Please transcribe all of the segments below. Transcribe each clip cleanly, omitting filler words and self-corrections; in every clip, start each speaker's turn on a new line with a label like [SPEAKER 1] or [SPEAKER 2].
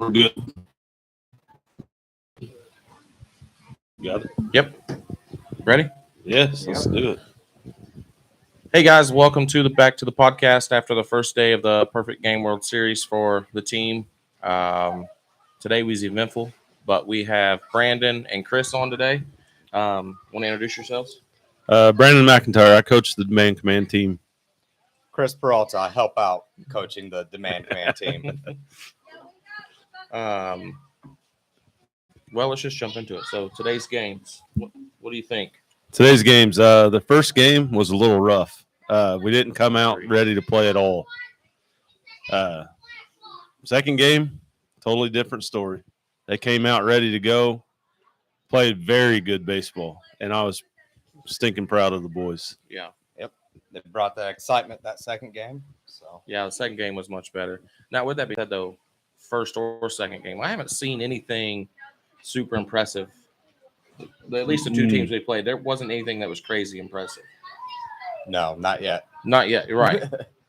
[SPEAKER 1] We're good. Got it.
[SPEAKER 2] Yep. Ready?
[SPEAKER 1] Yes, let's do it.
[SPEAKER 2] Hey guys, welcome to back to the podcast after the first day of the Perfect Game World Series for the team. Today was eventful, but we have Brandon and Chris on today. Want to introduce yourselves?
[SPEAKER 1] Brandon McIntyre, I coach the Demand Command team.
[SPEAKER 3] Chris Peralta, I help out coaching the Demand Command team.
[SPEAKER 2] Well, let's just jump into it. So today's games, what do you think?
[SPEAKER 1] Today's games, the first game was a little rough. We didn't come out ready to play at all. Second game, totally different story. They came out ready to go, played very good baseball, and I was stinking proud of the boys.
[SPEAKER 2] Yeah.
[SPEAKER 3] They brought the excitement that second game. So
[SPEAKER 2] Yeah, the second game was much better. Now, with that being said, though, first or second game, I haven't seen anything super impressive. At least the two teams we played, there wasn't anything that was crazy impressive.
[SPEAKER 3] no, not yet.
[SPEAKER 2] Not yet. You're right.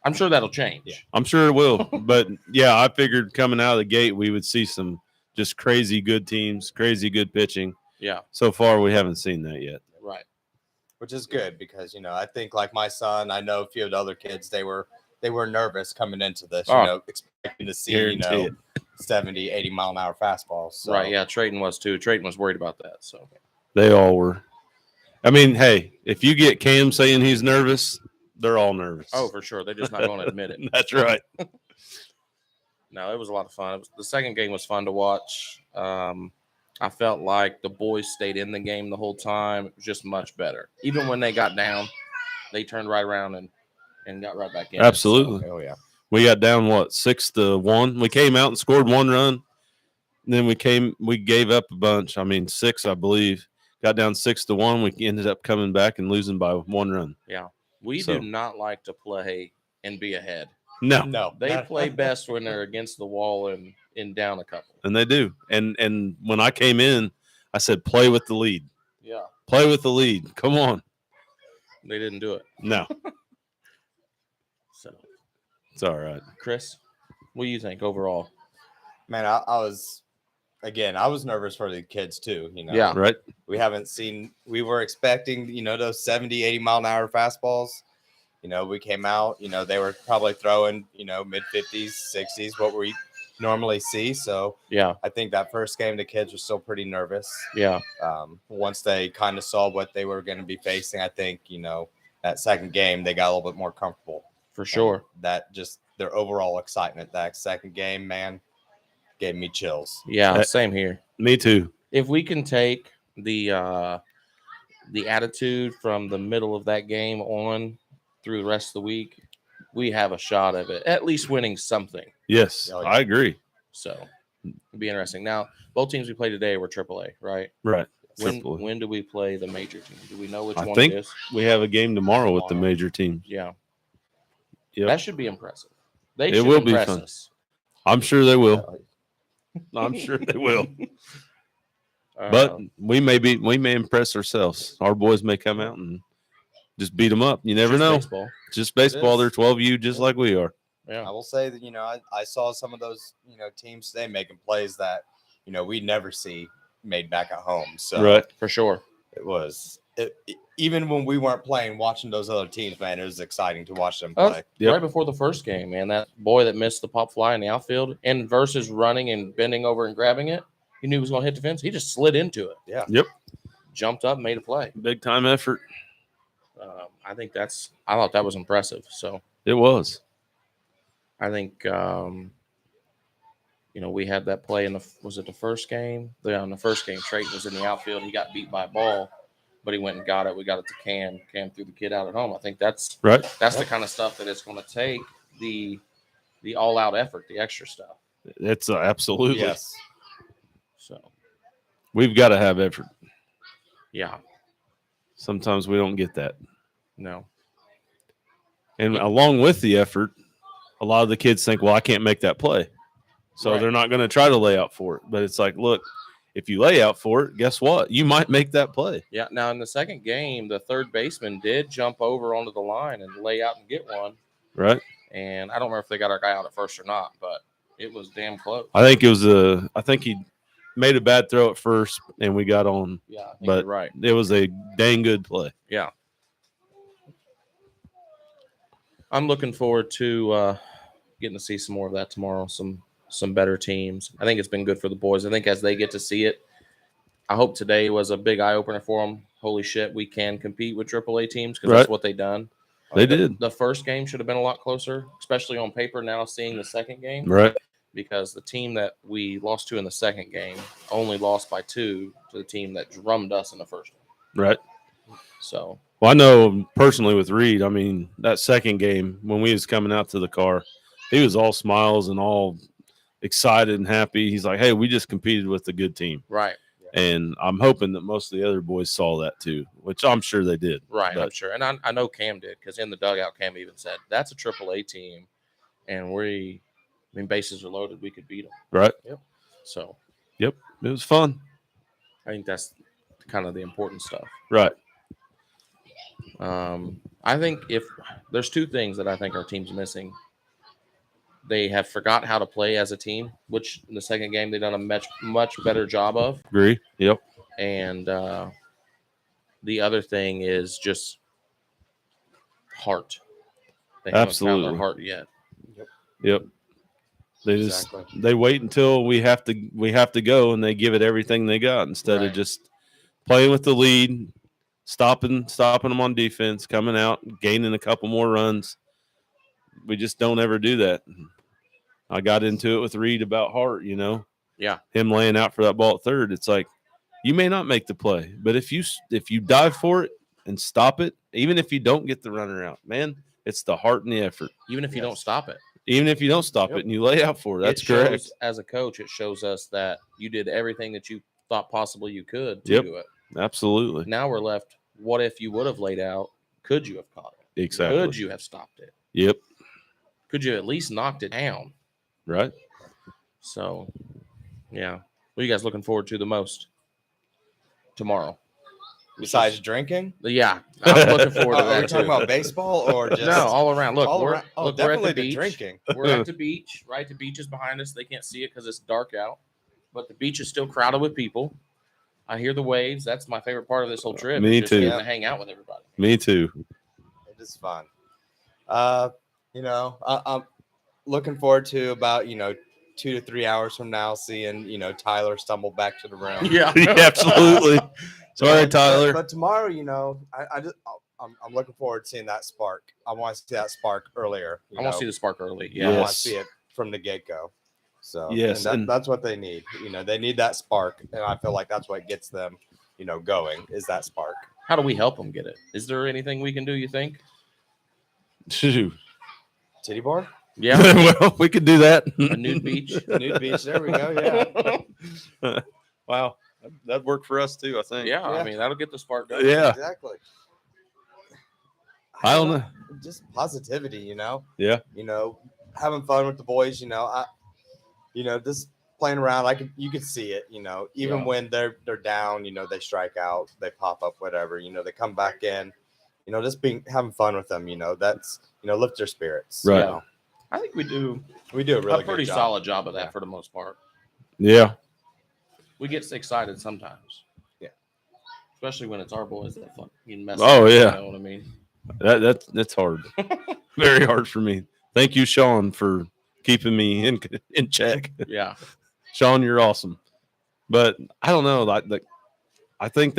[SPEAKER 2] I'm sure that'll change.
[SPEAKER 3] Yeah.
[SPEAKER 1] I'm sure it will. But, yeah, I figured coming out of the gate we would see some just crazy good teams, crazy good pitching.
[SPEAKER 2] Yeah.
[SPEAKER 1] So far, we haven't seen that yet.
[SPEAKER 2] Right.
[SPEAKER 3] Which is good because, I think like my son, I know a few of the other kids, they were nervous coming into this, expecting to see,
[SPEAKER 1] Guaranteed.
[SPEAKER 3] 70, 80 mile an hour fastballs. So.
[SPEAKER 2] Right. Yeah. Trayton was too. Trayton was worried about that. So
[SPEAKER 1] They all were. I mean, hey, if you get Cam saying he's nervous, they're all nervous.
[SPEAKER 2] Oh, for sure. They're just not going to admit it.
[SPEAKER 1] That's right.
[SPEAKER 2] No, it was a lot of fun. The second game was fun to watch. I felt like the boys stayed in the game the whole time. It was just much better. Even when they got down, they turned right around and got right back in.
[SPEAKER 1] Absolutely.
[SPEAKER 3] Oh, yeah.
[SPEAKER 1] We got down 6-1. We came out and scored one run. And then we gave up a bunch. I mean, 6, I believe. Got down 6-1. We ended up coming back and losing by 1 run.
[SPEAKER 2] Yeah. We do not like to play and be ahead.
[SPEAKER 1] No.
[SPEAKER 2] They play best when they're against the wall and down a couple.
[SPEAKER 1] And they do. And when I came in, I said, play with the lead.
[SPEAKER 2] Yeah.
[SPEAKER 1] Play with the lead. Come on.
[SPEAKER 2] They didn't do it.
[SPEAKER 1] No.
[SPEAKER 2] So
[SPEAKER 1] It's all right.
[SPEAKER 2] Chris, what do you think overall?
[SPEAKER 3] Man, I was nervous for the kids too,
[SPEAKER 2] Yeah.
[SPEAKER 1] Right?
[SPEAKER 3] We were expecting, those 70, 80 mile an hour fastballs. We came out, they were probably throwing, mid 50s, 60s, what we normally see. So
[SPEAKER 2] Yeah.
[SPEAKER 3] I think that first game, the kids were still pretty nervous.
[SPEAKER 2] Yeah.
[SPEAKER 3] Once they kind of saw what they were going to be facing, I think, that second game, they got a little bit more comfortable.
[SPEAKER 2] For sure.
[SPEAKER 3] And that just their overall excitement, that second game, man, gave me chills.
[SPEAKER 2] Yeah. Same here.
[SPEAKER 1] Me too.
[SPEAKER 2] If we can take the attitude from the middle of that game on through the rest of the week, we have a shot of it, at least winning something.
[SPEAKER 1] Yes,
[SPEAKER 3] Oh, yeah.
[SPEAKER 1] I agree.
[SPEAKER 2] So it'll be interesting. Now, both teams we play today were AAA, right?
[SPEAKER 1] Right.
[SPEAKER 2] When do we play the major team? Do we know which
[SPEAKER 1] I
[SPEAKER 2] one
[SPEAKER 1] think
[SPEAKER 2] it is?
[SPEAKER 1] we have a game tomorrow with the major team.
[SPEAKER 2] Yeah.
[SPEAKER 1] Yep.
[SPEAKER 2] That should be impressive.
[SPEAKER 1] It
[SPEAKER 2] should
[SPEAKER 1] will be
[SPEAKER 2] impress
[SPEAKER 1] fun.
[SPEAKER 2] us.
[SPEAKER 1] I'm sure they will. I'm sure they will. But we may impress ourselves. Our boys may come out and just beat them up. You never know.
[SPEAKER 2] Baseball.
[SPEAKER 1] Just baseball.
[SPEAKER 3] is.
[SPEAKER 1] They're 12U just like we are.
[SPEAKER 2] Yeah.
[SPEAKER 3] I will say that, I saw some of those, teams today making plays that, we never see made back at home. So
[SPEAKER 1] Right.
[SPEAKER 2] For sure.
[SPEAKER 3] it was, even when we weren't playing, watching those other teams, man, it was exciting to watch them play.
[SPEAKER 1] Yep.
[SPEAKER 2] Right before the first game, man, that boy that missed the pop fly in the outfield and versus running and bending over and grabbing it, he knew he was going to hit the fence. He just slid into it.
[SPEAKER 3] Yeah.
[SPEAKER 1] Yep.
[SPEAKER 2] Jumped up, made a play.
[SPEAKER 1] Big time effort.
[SPEAKER 2] I thought that was impressive. So
[SPEAKER 1] It was.
[SPEAKER 2] I think, we had that play was it the first game? Yeah, in the first game, Trayton was in the outfield. He got beat by a ball, but he went and got it. We got it to Cam. Cam threw the kid out at home. I think that's
[SPEAKER 1] Right.
[SPEAKER 2] the kind of stuff that it's going to take, the all-out effort, the extra stuff.
[SPEAKER 1] It's absolutely.
[SPEAKER 3] Yes.
[SPEAKER 2] So,
[SPEAKER 1] We've got to have effort.
[SPEAKER 2] yeah,
[SPEAKER 1] Sometimes we don't get that.
[SPEAKER 2] no.
[SPEAKER 1] And along with the effort, a lot of the kids think, well, I can't make that play. So
[SPEAKER 2] Right.
[SPEAKER 1] they're not going to try to lay out for it. But it's like, look, if you lay out for it, guess what? You might make that play.
[SPEAKER 2] Yeah, now in the second game, the third baseman did jump over onto the line and lay out and get one.
[SPEAKER 1] Right.
[SPEAKER 2] And I don't remember if they got our guy out at first or not, but It was damn close.
[SPEAKER 1] I think it was I think he made a bad throw at first, and we got on.
[SPEAKER 2] Yeah, I think
[SPEAKER 1] But
[SPEAKER 2] you're right.
[SPEAKER 1] it was a dang good play.
[SPEAKER 2] Yeah. I'm looking forward to getting to see some more of that tomorrow. Some better teams. I think it's been good for the boys. I think as they get to see it, I hope today was a big eye opener for them. Holy shit, we can compete with AAA teams because that's
[SPEAKER 1] Right.
[SPEAKER 2] what they done.
[SPEAKER 1] They did.
[SPEAKER 2] The first game should have been a lot closer, especially on paper. Now seeing the second game,
[SPEAKER 1] Right.
[SPEAKER 2] because the team that we lost to in the second game only lost by 2 to the team that drummed us in the first one.
[SPEAKER 1] Right.
[SPEAKER 2] So
[SPEAKER 1] Well, I know personally with Reed, I mean, that second game when we was coming out to the car, he was all smiles and all excited and happy. He's like, hey, we just competed with a good team.
[SPEAKER 2] right.
[SPEAKER 1] And I'm hoping that most of the other boys saw that too, which I'm sure they did.
[SPEAKER 2] Right, I'm
[SPEAKER 1] But-
[SPEAKER 2] sure. And I know Cam did because in the dugout, Cam even said, that's a AAA team. And bases are loaded. We could beat them.
[SPEAKER 1] Right.
[SPEAKER 2] So
[SPEAKER 1] It was fun.
[SPEAKER 2] I think that's kind of the important stuff.
[SPEAKER 1] Right.
[SPEAKER 2] I think if there's 2 things that I think our team's missing, they have forgot how to play as a team, which in the second game they've done a much better job of.
[SPEAKER 1] Agree. Yep.
[SPEAKER 2] And the other thing is just heart. They haven't found
[SPEAKER 1] Absolutely.
[SPEAKER 2] their heart yet.
[SPEAKER 1] Yep. They just
[SPEAKER 3] Exactly.
[SPEAKER 1] they wait until we have to go and they give it everything they got instead of
[SPEAKER 2] Right.
[SPEAKER 1] just playing with the lead, stopping them on defense, coming out, gaining a couple more runs. We just don't ever do that. I got into it with Reed about Hart,
[SPEAKER 2] Yeah.
[SPEAKER 1] him laying out for that ball at third. It's like you may not make the play, but if you dive for it and stop it, even if you don't get the runner out, man, it's the heart and the effort.
[SPEAKER 2] Even if you don't
[SPEAKER 3] Yes.
[SPEAKER 2] stop it.
[SPEAKER 1] Even if you don't stop
[SPEAKER 3] Yep.
[SPEAKER 1] it and you lay out for it, that's
[SPEAKER 2] It shows,
[SPEAKER 1] correct.
[SPEAKER 2] as a coach, it shows us that you did everything that you thought possible you could to
[SPEAKER 1] Yep.
[SPEAKER 2] do it.
[SPEAKER 1] Absolutely.
[SPEAKER 2] Now we're left. What if you would have laid out? Could you have caught it?
[SPEAKER 1] Exactly.
[SPEAKER 2] Could you have stopped it?
[SPEAKER 1] Yep.
[SPEAKER 2] Could you at least knocked it down?
[SPEAKER 1] Right.
[SPEAKER 2] So, yeah. What are you guys looking forward to the most tomorrow?
[SPEAKER 3] Besides drinking,
[SPEAKER 2] Yeah, I'm looking forward to
[SPEAKER 3] are we
[SPEAKER 2] that
[SPEAKER 3] talking
[SPEAKER 2] too.
[SPEAKER 3] about baseball or just
[SPEAKER 2] No, all around. Look,
[SPEAKER 3] all
[SPEAKER 2] we're,
[SPEAKER 3] around? Oh,
[SPEAKER 2] look, we're at
[SPEAKER 3] definitely
[SPEAKER 2] the
[SPEAKER 3] the
[SPEAKER 2] beach.
[SPEAKER 3] drinking.
[SPEAKER 2] We're at the beach, right? The beach is behind us. They can't see it because it's dark out, but the beach is still crowded with people. I hear the waves. That's my favorite part of this whole trip.
[SPEAKER 1] Me
[SPEAKER 2] is just
[SPEAKER 1] too.
[SPEAKER 2] getting to hang out with everybody.
[SPEAKER 1] Me too.
[SPEAKER 3] It is fun. I'm looking forward to about 2 to 3 hours from now seeing Tyler stumble back to the room.
[SPEAKER 2] Yeah,
[SPEAKER 1] Absolutely. Sorry,
[SPEAKER 3] But-
[SPEAKER 1] Tyler.
[SPEAKER 3] But tomorrow, I'm looking forward to seeing that spark. I want to see that spark earlier.
[SPEAKER 2] I want to see the spark early.
[SPEAKER 3] I
[SPEAKER 2] Yeah,
[SPEAKER 3] want
[SPEAKER 1] Yes.
[SPEAKER 3] to see it from the get go. So
[SPEAKER 1] Yes,
[SPEAKER 3] and
[SPEAKER 1] and-
[SPEAKER 3] that's what they need. They need that spark, and I feel like that's what gets them, going is that spark.
[SPEAKER 2] How do we help them get it? Is there anything we can do? You think?
[SPEAKER 1] Shoot.
[SPEAKER 3] Titty bar,
[SPEAKER 2] Yeah,
[SPEAKER 1] Well, we could do that.
[SPEAKER 2] a nude beach.
[SPEAKER 3] nude beach. There we go. Yeah,
[SPEAKER 1] Wow. That'd work for us too, I think.
[SPEAKER 2] Yeah, I
[SPEAKER 3] Yeah.
[SPEAKER 2] mean that'll get the spark going.
[SPEAKER 1] Yeah.
[SPEAKER 3] exactly.
[SPEAKER 1] I don't know.
[SPEAKER 3] Just positivity,
[SPEAKER 1] Yeah.
[SPEAKER 3] Having fun with the boys. Just playing around. You could see it. Even
[SPEAKER 2] Yeah.
[SPEAKER 3] when they're down, they strike out, they pop up, whatever. They come back in. Just having fun with them. That's lift their spirits.
[SPEAKER 1] Right.
[SPEAKER 2] Yeah. I think we do
[SPEAKER 3] We do a really
[SPEAKER 2] a pretty
[SPEAKER 3] good job.
[SPEAKER 2] solid job of that
[SPEAKER 3] Yeah.
[SPEAKER 2] for the most part.
[SPEAKER 1] Yeah.
[SPEAKER 2] We get excited sometimes.
[SPEAKER 3] Yeah.
[SPEAKER 2] Especially when it's our boys that fucking mess
[SPEAKER 1] Oh,
[SPEAKER 2] up.
[SPEAKER 1] yeah.
[SPEAKER 2] You know what I mean?
[SPEAKER 1] That's hard. Very hard for me. Thank you, Sean, for keeping me in check.
[SPEAKER 2] Yeah.
[SPEAKER 1] Sean, you're awesome. But I don't know. I think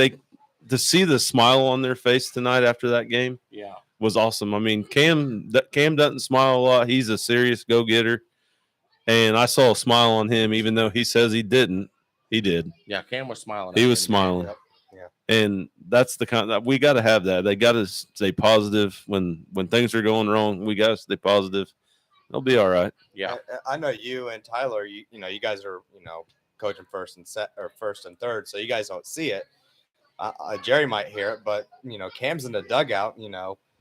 [SPEAKER 1] to see the smile on their face tonight after that game
[SPEAKER 2] Yeah.
[SPEAKER 1] was awesome. I mean, Cam doesn't smile a lot. He's a serious go-getter. And I saw a smile on him, even though he says he didn't. He did.
[SPEAKER 2] Yeah. Cam was smiling.
[SPEAKER 1] He
[SPEAKER 2] at
[SPEAKER 1] was
[SPEAKER 2] me.
[SPEAKER 1] smiling.
[SPEAKER 3] Yep.
[SPEAKER 1] And that's the kind that we got to have that. They got to stay positive when things are going wrong. We got to stay positive. They'll be all right.
[SPEAKER 2] Yeah.
[SPEAKER 3] I know you and Tyler. You guys are coaching first and third, so you guys don't see it. Jerry might hear it, but Cam's in the dugout.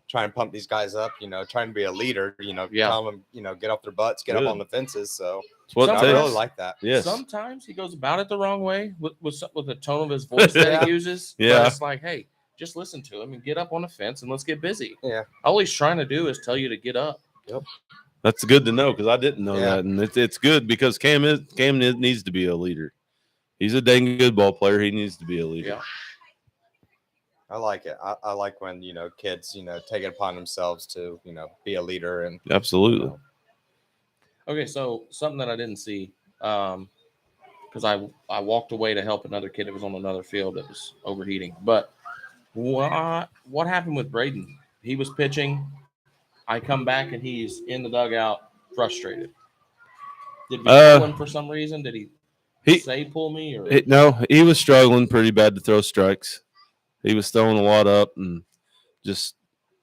[SPEAKER 3] Trying to pump these guys up. Trying to be a leader.
[SPEAKER 2] Yeah.
[SPEAKER 3] Tell them get off their butts, get
[SPEAKER 1] Good.
[SPEAKER 3] up on the fences. So
[SPEAKER 1] It's what it
[SPEAKER 3] I
[SPEAKER 2] Sometimes-
[SPEAKER 1] takes.
[SPEAKER 3] really like that.
[SPEAKER 1] Yes.
[SPEAKER 2] Sometimes he goes about it the wrong way with the tone of his voice that
[SPEAKER 3] Yeah.
[SPEAKER 2] he uses. But
[SPEAKER 1] Yeah.
[SPEAKER 2] it's like, hey, just listen to him and get up on the fence and let's get busy.
[SPEAKER 3] Yeah.
[SPEAKER 2] All he's trying to do is tell you to get up.
[SPEAKER 3] Yep.
[SPEAKER 1] That's good to know because I didn't know
[SPEAKER 3] Yeah.
[SPEAKER 1] that, and it's good because Cam needs to be a leader. He's a dang good ball player. He needs to be a leader.
[SPEAKER 2] Yeah.
[SPEAKER 3] I like it. I like when, kids, take it upon themselves to, be a leader and
[SPEAKER 1] Absolutely.
[SPEAKER 2] Okay, so something that I didn't see, because I walked away to help another kid that was on another field that was overheating. But what happened with Braden? He was pitching. I come back and he's in the dugout, frustrated. Did we pull him for some reason? Did he say pull me or
[SPEAKER 1] No? He was struggling pretty bad to throw strikes. He was throwing a lot up and just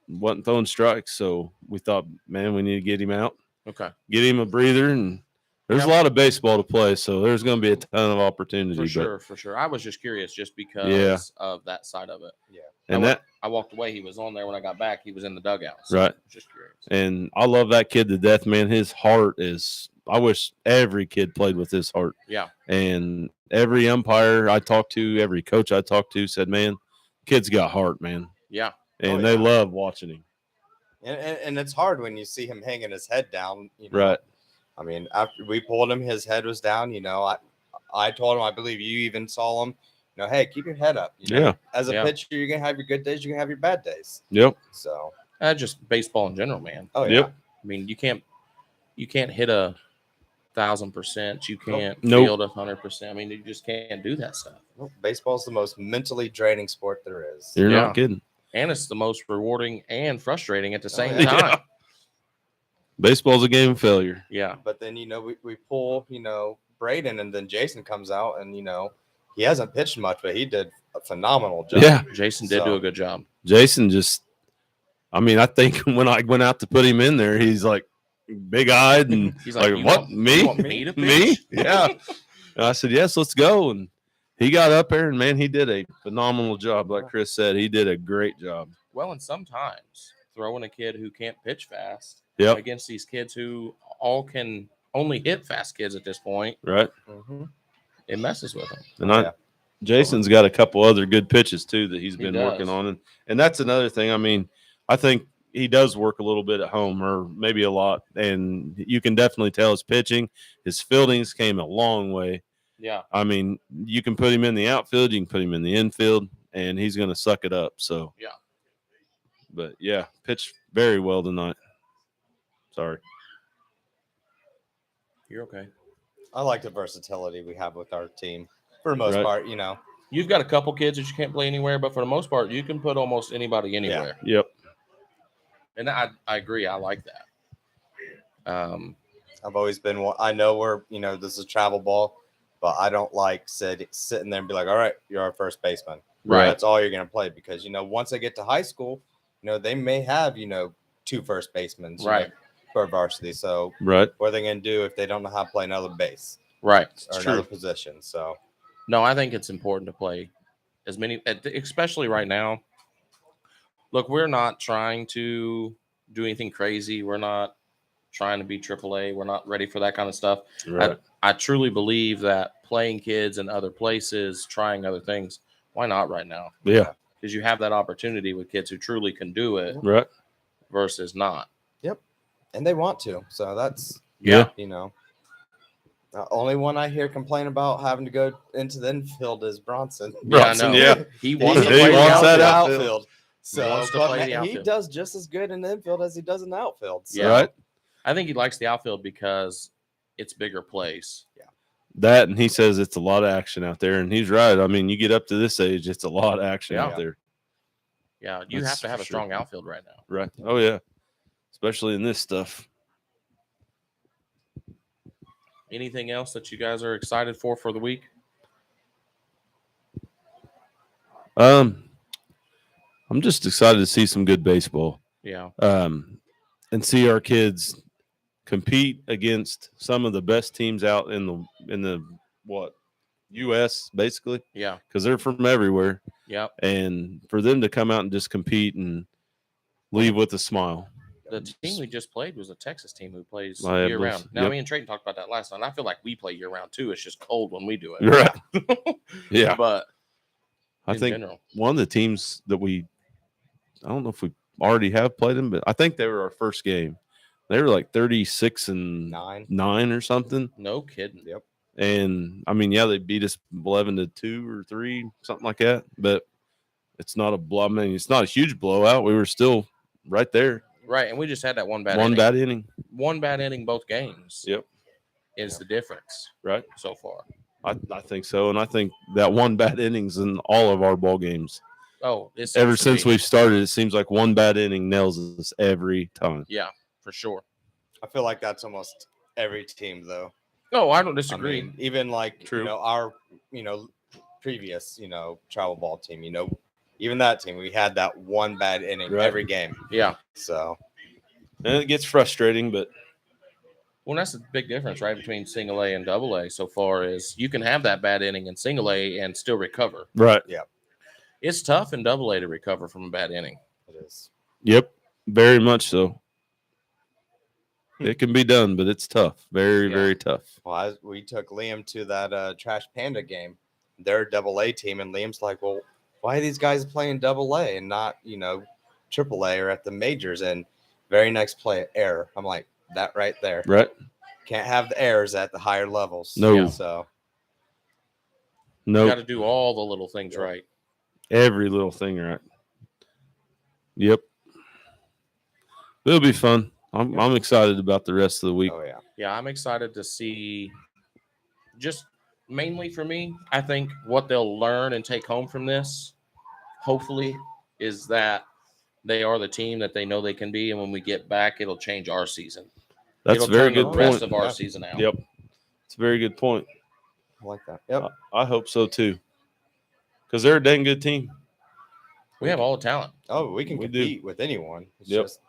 [SPEAKER 1] wasn't throwing strikes. So we thought, man, we need to get him out,
[SPEAKER 2] okay?
[SPEAKER 1] get him a breather, and there's a lot of baseball to play. So there's going to be a ton of opportunity.
[SPEAKER 2] For sure. I was just curious, just because of that side of it.
[SPEAKER 3] Yeah.
[SPEAKER 1] And
[SPEAKER 2] I walked away. He was on there when I got back. He was in the dugout. So
[SPEAKER 1] right.
[SPEAKER 2] I was just curious.
[SPEAKER 1] And I love that kid to death, man. His heart is. I wish every kid played with his heart.
[SPEAKER 2] Yeah.
[SPEAKER 1] And every umpire I talked to, every coach I talked to said, man, kid's got heart, man.
[SPEAKER 2] Yeah.
[SPEAKER 1] And they love watching him.
[SPEAKER 3] And it's hard when you see him hanging his head down.
[SPEAKER 1] Right.
[SPEAKER 3] I mean, after we pulled him, his head was down. I told him, I believe you even saw him. Hey, keep your head up.
[SPEAKER 1] Yeah.
[SPEAKER 3] As a pitcher, you're gonna have your good days. You're gonna have your bad days.
[SPEAKER 1] Yep.
[SPEAKER 3] So.
[SPEAKER 2] Just baseball in general, man.
[SPEAKER 3] Oh yeah.
[SPEAKER 1] Yep.
[SPEAKER 2] I mean, you can't hit 1,000%. You can't
[SPEAKER 1] Nope.
[SPEAKER 2] field 100%. I mean, you just can't do that stuff.
[SPEAKER 3] Baseball's the most mentally draining sport there is.
[SPEAKER 1] You're not kidding.
[SPEAKER 2] And it's the most rewarding and frustrating at the same
[SPEAKER 3] yeah.
[SPEAKER 2] time.
[SPEAKER 1] Baseball's a game of failure.
[SPEAKER 2] Yeah.
[SPEAKER 3] But then, we pull, Braden, and then Jason comes out and, he hasn't pitched much, but he did a phenomenal job.
[SPEAKER 1] Yeah.
[SPEAKER 2] Jason did do a good job.
[SPEAKER 1] Jason just, I think when I went out to put him in there, he's like big-eyed and
[SPEAKER 2] He's
[SPEAKER 1] like
[SPEAKER 2] "You
[SPEAKER 1] what?
[SPEAKER 2] want-
[SPEAKER 1] Me?
[SPEAKER 2] you want me to
[SPEAKER 1] Me?
[SPEAKER 2] pitch?"
[SPEAKER 1] Yeah. And I said, yes, let's go. And he got up there, and, man, he did a phenomenal job. Like Chris said, he did a great job.
[SPEAKER 2] Well, and sometimes throwing a kid who can't pitch fast
[SPEAKER 1] Yep.
[SPEAKER 2] against these kids who all can only hit fast kids at this point,
[SPEAKER 1] Right?
[SPEAKER 3] Mm-hmm.
[SPEAKER 2] it messes with them.
[SPEAKER 1] And Jason's got a couple other good pitches, too, that he's been
[SPEAKER 2] does.
[SPEAKER 1] working on. And that's another thing. I mean, I think he does work a little bit at home, or maybe a lot. And you can definitely tell his pitching. His fieldings came a long way.
[SPEAKER 2] Yeah.
[SPEAKER 1] I mean, you can put him in the outfield, you can put him in the infield, and he's going to suck it up. So,
[SPEAKER 2] Yeah.
[SPEAKER 1] But, yeah, pitched very well tonight. Sorry.
[SPEAKER 2] You're okay.
[SPEAKER 3] I like the versatility we have with our team for the most
[SPEAKER 1] Right.
[SPEAKER 3] part,
[SPEAKER 2] You've got a couple kids that you can't play anywhere, but for the most part, you can put almost anybody anywhere.
[SPEAKER 1] Yep.
[SPEAKER 2] And I agree. I like that.
[SPEAKER 3] I've always been one. I know we're, this is travel ball, but I don't like sitting there and be like, all right, you're our first baseman.
[SPEAKER 2] Right.
[SPEAKER 3] That's all you're going to play because, once they get to high school, they may have, 2 first basemen
[SPEAKER 2] Right.
[SPEAKER 3] for varsity. So
[SPEAKER 1] Right.
[SPEAKER 3] what are they going to do if they don't know how to play another base
[SPEAKER 2] Right.
[SPEAKER 3] or another position? So,
[SPEAKER 2] No, I think it's important to play as many, especially right now. Look, we're not trying to do anything crazy. We're not trying to be AAA. We're not ready for that kind of stuff.
[SPEAKER 1] Right.
[SPEAKER 2] I truly believe that playing kids in other places, trying other things, why not right now?
[SPEAKER 1] Yeah.
[SPEAKER 2] Because you have that opportunity with kids who truly can do it
[SPEAKER 1] Right.
[SPEAKER 2] versus not.
[SPEAKER 3] and they want to. So that's,
[SPEAKER 1] Yeah.
[SPEAKER 3] the only one I hear complain about having to go into the infield is Bronson.
[SPEAKER 1] Bronson,
[SPEAKER 2] Yeah, I know.
[SPEAKER 1] yeah.
[SPEAKER 2] He wants
[SPEAKER 1] He
[SPEAKER 2] to play the
[SPEAKER 1] wants that
[SPEAKER 2] outfield.
[SPEAKER 1] outfield.
[SPEAKER 3] So
[SPEAKER 2] He wants to
[SPEAKER 3] but
[SPEAKER 2] play the
[SPEAKER 3] he
[SPEAKER 2] outfield.
[SPEAKER 3] does just as good in the infield as he does in the outfield. So.
[SPEAKER 2] Yeah.
[SPEAKER 1] Right.
[SPEAKER 2] I think he likes the outfield because it's bigger place.
[SPEAKER 1] That, and he says it's a lot of action out there, and he's right. I mean, you get up to this age, it's a lot of action
[SPEAKER 2] Yeah.
[SPEAKER 1] out there.
[SPEAKER 2] Yeah, you
[SPEAKER 1] That's
[SPEAKER 2] have to have
[SPEAKER 1] for
[SPEAKER 2] a
[SPEAKER 1] sure.
[SPEAKER 2] strong outfield right now.
[SPEAKER 1] Right. Oh, yeah. Especially in this stuff.
[SPEAKER 2] Anything else that you guys are excited for the week?
[SPEAKER 1] I'm just excited to see some good baseball.
[SPEAKER 2] Yeah.
[SPEAKER 1] And see our kids compete against some of the best teams out in the U.S. basically,
[SPEAKER 2] Yeah.
[SPEAKER 1] because they're from everywhere,
[SPEAKER 2] Yep.
[SPEAKER 1] and for them to come out and just compete and leave with a smile.
[SPEAKER 2] The team we just played was a Texas team who plays
[SPEAKER 1] I
[SPEAKER 2] year
[SPEAKER 1] believe-
[SPEAKER 2] round. Now,
[SPEAKER 1] yep.
[SPEAKER 2] me and Trayton talked about that last night. And I feel like we play year round too. It's just cold when we do it.
[SPEAKER 1] Right. Yeah.
[SPEAKER 2] But
[SPEAKER 1] I
[SPEAKER 2] in
[SPEAKER 1] think
[SPEAKER 2] general,
[SPEAKER 1] one of the teams that I don't know if we already have played them, but I think they were our first game. They were like 36-9
[SPEAKER 3] 9.
[SPEAKER 1] or something.
[SPEAKER 2] No kidding.
[SPEAKER 3] Yep.
[SPEAKER 1] And I mean, yeah, they beat us 11-2 or 3, something like that. But it's not a blow. I mean, it's not a huge blowout. We were still right there.
[SPEAKER 2] Right, and we just had that one bad
[SPEAKER 1] One
[SPEAKER 2] inning.
[SPEAKER 1] bad inning.
[SPEAKER 2] One bad inning both games.
[SPEAKER 1] Yep.
[SPEAKER 2] Is the difference
[SPEAKER 1] Right.
[SPEAKER 2] so far.
[SPEAKER 1] I think so, and I think that one bad innings in all of our ball games.
[SPEAKER 2] Oh, it's
[SPEAKER 1] Ever since we've started, it seems like one bad inning nails us every time.
[SPEAKER 2] Yeah, for sure.
[SPEAKER 3] I feel like that's almost every team, though.
[SPEAKER 2] No, I don't
[SPEAKER 3] I
[SPEAKER 2] disagree.
[SPEAKER 3] mean, even like
[SPEAKER 1] True.
[SPEAKER 3] our previous travel ball team, even that team, we had that one bad inning
[SPEAKER 1] Right.
[SPEAKER 3] every game.
[SPEAKER 2] Yeah.
[SPEAKER 3] So
[SPEAKER 1] And it gets frustrating, but
[SPEAKER 2] Well, that's the big difference, right, between single A and double A so far is you can have that bad inning in single A and still recover.
[SPEAKER 1] right.
[SPEAKER 2] It's tough in double A to recover from a bad inning.
[SPEAKER 3] it is.
[SPEAKER 1] Yep, very much so. It can be done, but it's tough. Very,
[SPEAKER 2] Yeah.
[SPEAKER 1] very tough.
[SPEAKER 3] Well, we took Liam to that Trash Panda game. They're double A team, and Liam's like, well, why are these guys playing double A and not, triple A or at the majors? And very next play, error. I'm like, that right there.
[SPEAKER 1] Right?
[SPEAKER 3] Can't have the errors at the higher levels.
[SPEAKER 1] No.
[SPEAKER 2] Yeah.
[SPEAKER 3] So
[SPEAKER 2] You
[SPEAKER 1] No,
[SPEAKER 2] got to do all the little things right.
[SPEAKER 1] every little thing right. Yep. It'll be fun. I'm excited about the rest of the week.
[SPEAKER 3] oh yeah.
[SPEAKER 2] Yeah, I'm excited to see just mainly for me, I think what they'll learn and take home from this, hopefully, is that they are the team that they know they can be. And when we get back, it'll change our season.
[SPEAKER 1] That's
[SPEAKER 2] it'll
[SPEAKER 1] a very
[SPEAKER 2] turn
[SPEAKER 1] good
[SPEAKER 2] the rest
[SPEAKER 1] point.
[SPEAKER 2] of our
[SPEAKER 3] Yeah.
[SPEAKER 2] season out.
[SPEAKER 1] Yep. It's a very good point.
[SPEAKER 3] I like that. Yep.
[SPEAKER 1] I hope so too. Because they're a dang good team.
[SPEAKER 2] We have all the talent.
[SPEAKER 3] Oh, we can
[SPEAKER 1] We do.
[SPEAKER 3] compete with anyone. It's
[SPEAKER 1] Yep.
[SPEAKER 3] just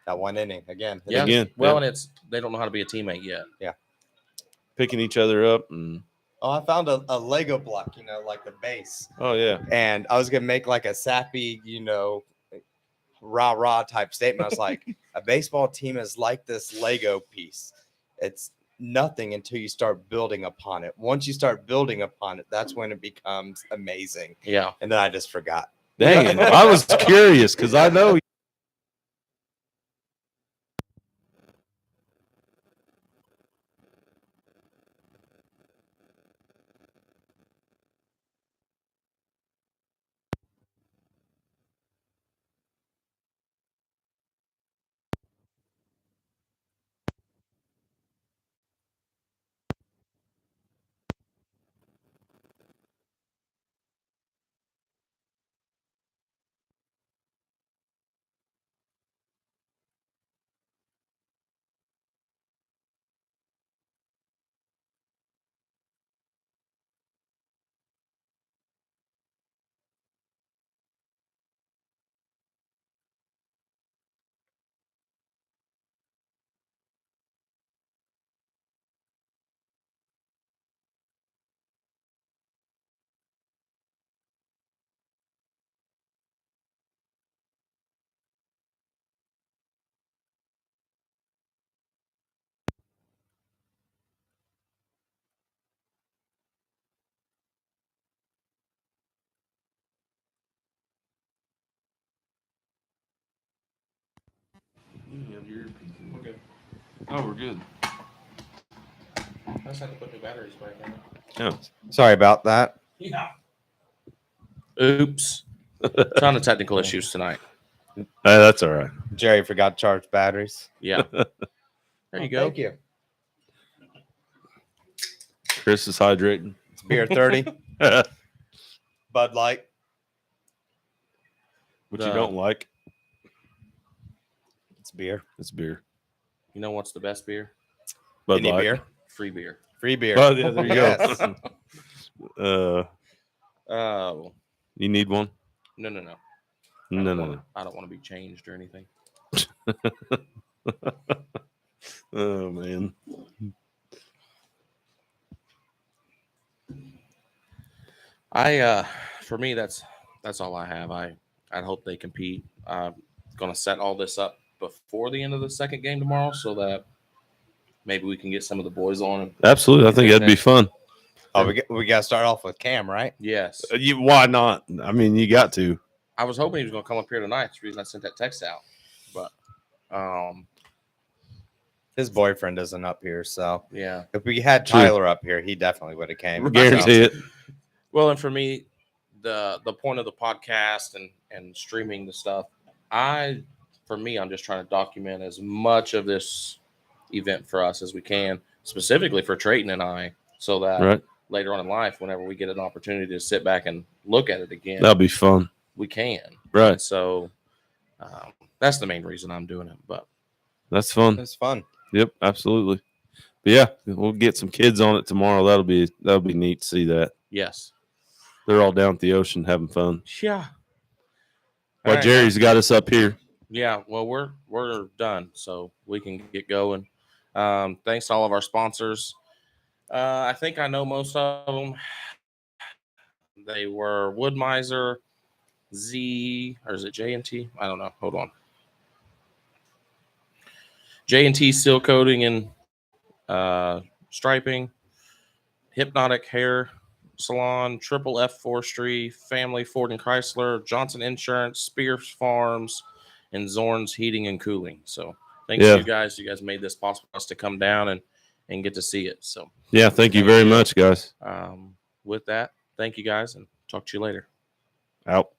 [SPEAKER 3] that one inning again.
[SPEAKER 2] Yeah.
[SPEAKER 1] Again,
[SPEAKER 2] Well,
[SPEAKER 1] yeah.
[SPEAKER 2] and they don't know how to be a teammate yet.
[SPEAKER 1] Picking each other up and
[SPEAKER 3] Oh, I found a Lego block, like the base.
[SPEAKER 1] oh yeah.
[SPEAKER 3] And I was gonna make like a sappy, rah type statement. I was like, a baseball team is like this Lego piece. It's nothing until you start building upon it. Once you start building upon it, that's when it becomes amazing.
[SPEAKER 2] Yeah.
[SPEAKER 3] And then I just forgot.
[SPEAKER 1] Dang it. I was curious because I know
[SPEAKER 2] Okay.
[SPEAKER 1] Oh, we're good.
[SPEAKER 2] I just have to put new batteries back in.
[SPEAKER 1] Yeah.
[SPEAKER 3] Sorry about that.
[SPEAKER 2] Yeah. Oops. Ton of technical issues tonight.
[SPEAKER 1] That's all right.
[SPEAKER 3] Jerry forgot to charge batteries.
[SPEAKER 2] Yeah. There you go.
[SPEAKER 3] Thank you.
[SPEAKER 1] Chris is hydrating.
[SPEAKER 3] It's beer 30, Bud Light.
[SPEAKER 1] What you don't like,
[SPEAKER 3] It's beer.
[SPEAKER 1] it's beer.
[SPEAKER 2] You know what's the best beer?
[SPEAKER 1] Bud
[SPEAKER 3] Any
[SPEAKER 1] Light.
[SPEAKER 3] beer?
[SPEAKER 2] Free beer.
[SPEAKER 3] Free beer.
[SPEAKER 1] Oh, yeah, there you
[SPEAKER 3] Yes.
[SPEAKER 1] go.
[SPEAKER 2] Oh,
[SPEAKER 1] You need one?
[SPEAKER 2] no.
[SPEAKER 1] No.
[SPEAKER 2] I don't want to be changed or anything.
[SPEAKER 1] Oh man.
[SPEAKER 2] For me, that's all I have. I hope they compete. I'm gonna set all this up before the end of the second game tomorrow, so that maybe we can get some of the boys on.
[SPEAKER 1] Absolutely. I think that'd be fun.
[SPEAKER 3] Oh, we got to start off with Cam, right?
[SPEAKER 2] Yes,
[SPEAKER 1] Why not? I mean, you got to.
[SPEAKER 2] I was hoping he was gonna come up here tonight. That's the reason I sent that text out. But
[SPEAKER 3] His boyfriend isn't up here, so
[SPEAKER 2] Yeah.
[SPEAKER 3] if we had
[SPEAKER 1] True.
[SPEAKER 3] Tyler up here, he definitely would have came.
[SPEAKER 2] Right.
[SPEAKER 1] Guarantee it.
[SPEAKER 2] Well, and for me, the point of the podcast and streaming the stuff, I'm just trying to document as much of this event for us as we can, specifically for Trayton and I, so that
[SPEAKER 1] Right.
[SPEAKER 2] later on in life, whenever we get an opportunity to sit back and look at it again,
[SPEAKER 1] That'll be fun.
[SPEAKER 2] we can.
[SPEAKER 1] Right.
[SPEAKER 2] And so that's the main reason I'm doing it. But
[SPEAKER 1] That's fun.
[SPEAKER 3] It's fun.
[SPEAKER 1] Yep, absolutely. But yeah, we'll get some kids on it tomorrow. That'll be neat to see that.
[SPEAKER 2] yes,
[SPEAKER 1] They're all down at the ocean having fun.
[SPEAKER 2] yeah.
[SPEAKER 1] While
[SPEAKER 2] All right,
[SPEAKER 1] Jerry's got us up here.
[SPEAKER 2] yeah, well, we're done, so we can get going. Thanks to all of our sponsors. I think I know most of them. They were Woodmiser, Z, or is it J&T? I don't know. Hold on. J&T Seal Coating and Striping, Hypnotic Hair Salon, Triple F Forestry, Family Ford and Chrysler, Johnson Insurance, Spears Farms, and Zorn's Heating and Cooling. So thanks
[SPEAKER 1] Yeah.
[SPEAKER 2] to you guys. You guys made this possible for us to come down and get to see it. So
[SPEAKER 1] Yeah, thank you very much, guys.
[SPEAKER 2] with that, thank you guys, and talk to you later.
[SPEAKER 1] Out.